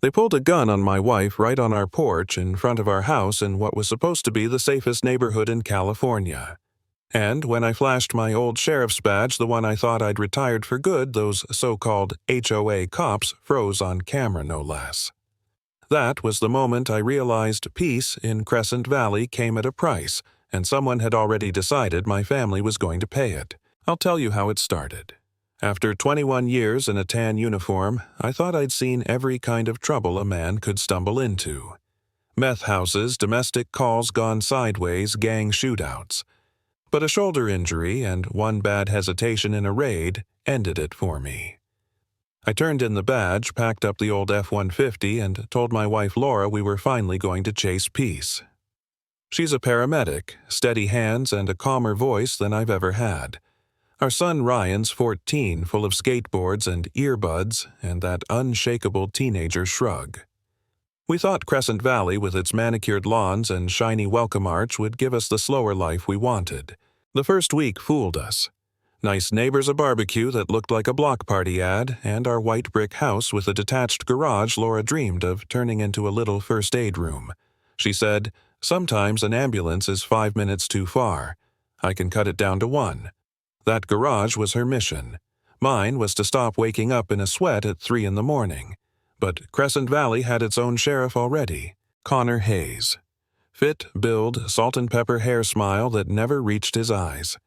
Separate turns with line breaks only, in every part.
They pulled a gun on my wife right on our porch in front of our house in what was supposed to be the safest neighborhood in California. And when I flashed my old sheriff's badge, the one I thought I'd retired for good, those so-called HOA cops froze on camera, no less. That was the moment I realized peace in Crescent Valley came at a price, and someone had already decided my family was going to pay it. I'll tell you how it started. After 21 years in a tan uniform, I thought I'd seen every kind of trouble a man could stumble into. Meth houses, domestic calls gone sideways, gang shootouts. But a shoulder injury and one bad hesitation in a raid ended it for me. I turned in the badge, packed up the old F-150, and told my wife Laura we were finally going to chase peace. She's a paramedic, steady hands and a calmer voice than I've ever had. Our son Ryan's 14, full of skateboards and earbuds and that unshakable teenager shrug. We thought Crescent Valley with its manicured lawns and shiny welcome arch would give us the slower life we wanted. The first week fooled us. Nice neighbors, a barbecue that looked like a block party ad, and our white brick house with a detached garage Laura dreamed of turning into a little first aid room. She said, "Sometimes an ambulance is 5 minutes too far. I can cut it down to 1. That garage was her mission. Mine was to stop waking up in a sweat at 3 in the morning. But Crescent Valley had its own sheriff already, Connor Hayes. Fit, build, salt and pepper hair smile that never reached his eyes.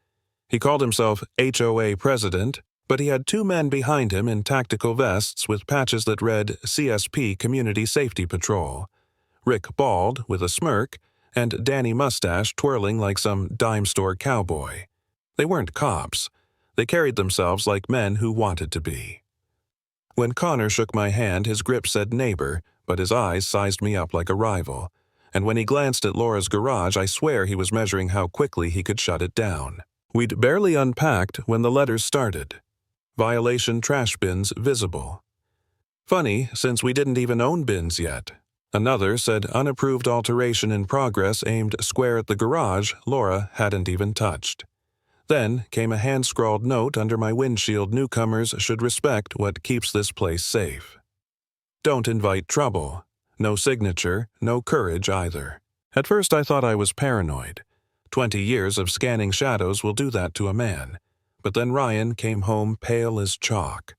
He called himself HOA president, but he had 2 men behind him in tactical vests with patches that read CSP Community Safety Patrol. Rick Bald with a smirk, and Danny Mustache twirling like some dime store cowboy. They weren't cops. They carried themselves like men who wanted to be. When Connor shook my hand, his grip said neighbor, but his eyes sized me up like a rival. And when he glanced at Laura's garage, I swear he was measuring how quickly he could shut it down. We'd barely unpacked when the letters started. Violation trash bins visible. Funny, since we didn't even own bins yet. Another said unapproved alteration in progress aimed square at the garage Laura hadn't even touched. Then came a hand-scrawled note under my windshield: newcomers should respect what keeps this place safe. Don't invite trouble. No signature, no courage either. At first I thought I was paranoid. 20 years of scanning shadows will do that to a man. But then Ryan came home pale as chalk.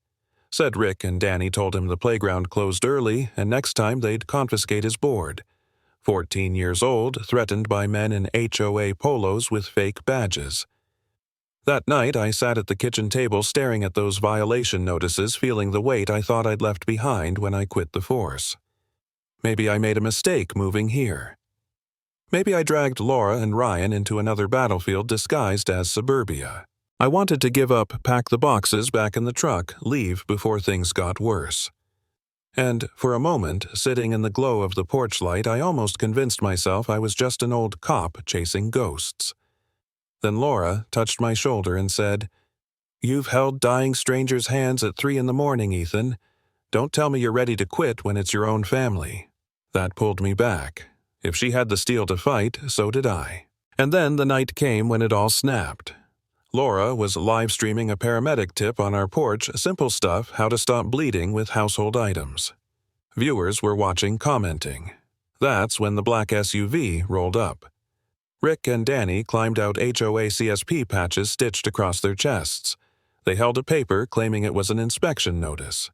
Said Rick and Danny told him the playground closed early and next time they'd confiscate his board. 14 years old, threatened by men in HOA polos with fake badges. That night, I sat at the kitchen table staring at those violation notices, feeling the weight I thought I'd left behind when I quit the force. Maybe I made a mistake moving here. Maybe I dragged Laura and Ryan into another battlefield disguised as suburbia. I wanted to give up, pack the boxes back in the truck, leave before things got worse. And for a moment, sitting in the glow of the porch light, I almost convinced myself I was just an old cop chasing ghosts. Then Laura touched my shoulder and said, "You've held dying strangers' hands at 3 in the morning, Ethan. Don't tell me you're ready to quit when it's your own family." That pulled me back. If she had the steel to fight, so did I. And then the night came when it all snapped. Laura was live streaming a paramedic tip on our porch, simple stuff, how to stop bleeding with household items. Viewers were watching, commenting. That's when the black SUV rolled up. Rick and Danny climbed out HOA CSP patches stitched across their chests. They held a paper claiming it was an inspection notice.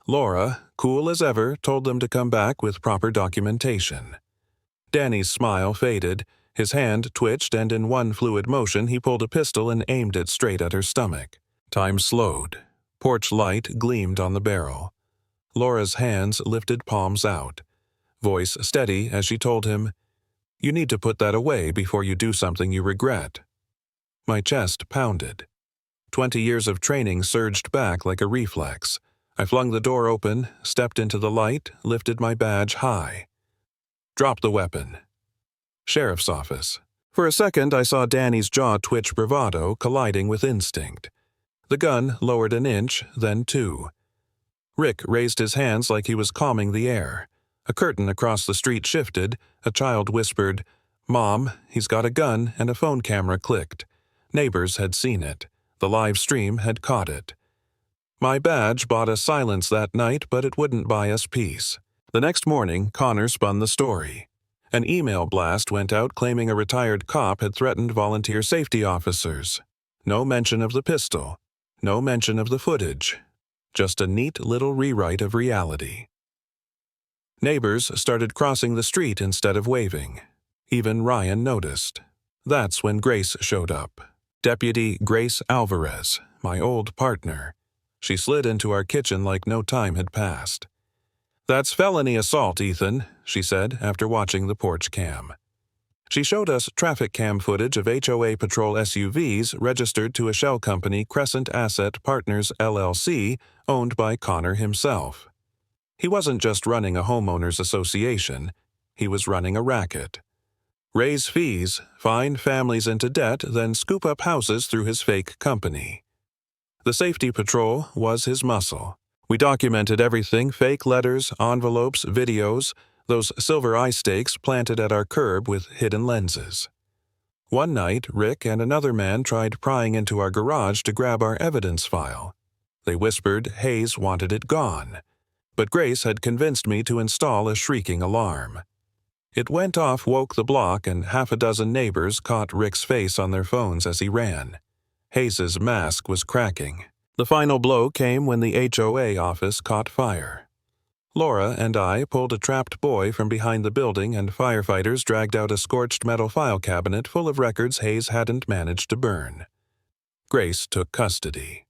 Laura, cool as ever, told them to come back with proper documentation. Danny's smile faded, his hand twitched, and in one fluid motion he pulled a pistol and aimed it straight at her stomach. Time slowed. Porch light gleamed on the barrel. Laura's hands lifted, palms out. Voice steady as she told him, "You need to put that away before you do something you regret." My chest pounded. 20 years of training surged back like a reflex. I flung the door open, stepped into the light, lifted my badge high. Drop the weapon. Sheriff's office. For a second, I saw Danny's jaw twitch, bravado colliding with instinct. The gun lowered an inch, then 2. Rick raised his hands like he was calming the air. A curtain across the street shifted. A child whispered, "Mom, he's got a gun," and a phone camera clicked. Neighbors had seen it. The live stream had caught it. My badge bought us silence that night, but it wouldn't buy us peace. The next morning, Connor spun the story. An email blast went out claiming a retired cop had threatened volunteer safety officers. No mention of the pistol. No mention of the footage. Just a neat little rewrite of reality. Neighbors started crossing the street instead of waving. Even Ryan noticed. That's when Grace showed up. Deputy Grace Alvarez, my old partner. She slid into our kitchen like no time had passed. "That's felony assault, Ethan," she said after watching the porch cam. She showed us traffic cam footage of HOA patrol SUVs registered to a shell company, Crescent Asset Partners LLC, owned by Connor himself. He wasn't just running a homeowners association, he was running a racket. Raise fees, find families into debt, then scoop up houses through his fake company. The safety patrol was his muscle. We documented everything: fake letters, envelopes, videos, those silver eye stakes planted at our curb with hidden lenses. One night, Rick and another man tried prying into our garage to grab our evidence file. They whispered Hayes wanted it gone, but Grace had convinced me to install a shrieking alarm. It went off, woke the block, and half a dozen neighbors caught Rick's face on their phones as he ran. Hayes's mask was cracking. The final blow came when the HOA office caught fire. Laura and I pulled a trapped boy from behind the building, and firefighters dragged out a scorched metal file cabinet full of records Hayes hadn't managed to burn. Grace took custody.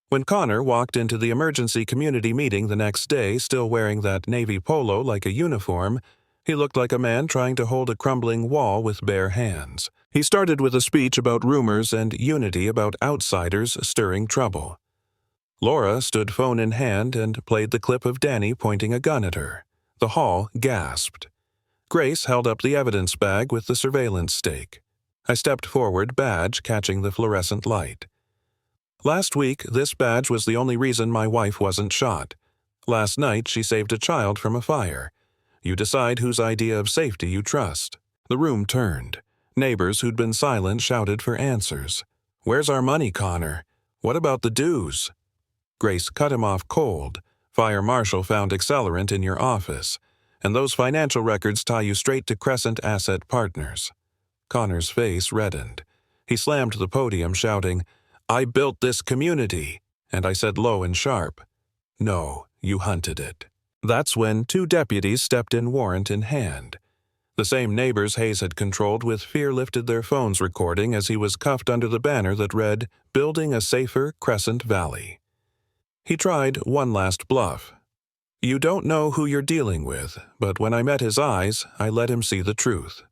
When Connor walked into the emergency community meeting the next day, still wearing that navy polo like a uniform, he looked like a man trying to hold a crumbling wall with bare hands. He started with a speech about rumors and unity about outsiders stirring trouble. Laura stood phone in hand and played the clip of Danny pointing a gun at her. The hall gasped. Grace held up the evidence bag with the surveillance stake. I stepped forward, badge catching the fluorescent light. Last week, this badge was the only reason my wife wasn't shot. Last night, she saved a child from a fire. You decide whose idea of safety you trust. The room turned. Neighbors who'd been silent shouted for answers. "Where's our money, Connor? What about the dues?" Grace cut him off cold. "Fire marshal found accelerant in your office, and those financial records tie you straight to Crescent Asset Partners." Connor's face reddened. He slammed the podium, shouting, "I built this community," and I said low and sharp, "No, you hunted it." That's when two deputies stepped in, warrant in hand. The same neighbors Hayes had controlled with fear lifted their phones, recording as he was cuffed under the banner that read, "Building a Safer Crescent Valley." He tried one last bluff. "You don't know who you're dealing with," but when I met his eyes, I let him see the truth.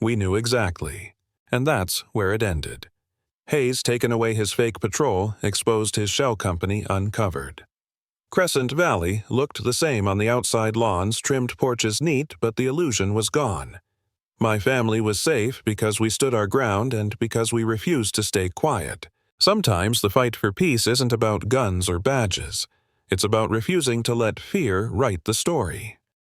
We knew exactly. And that's where it ended. Hayes, taken away his fake patrol, exposed his shell company uncovered. Crescent Valley looked the same on the outside lawns, trimmed porches neat, but the illusion was gone. My family was safe because we stood our ground and because we refused to stay quiet. Sometimes the fight for peace isn't about guns or badges. It's about refusing to let fear write the story.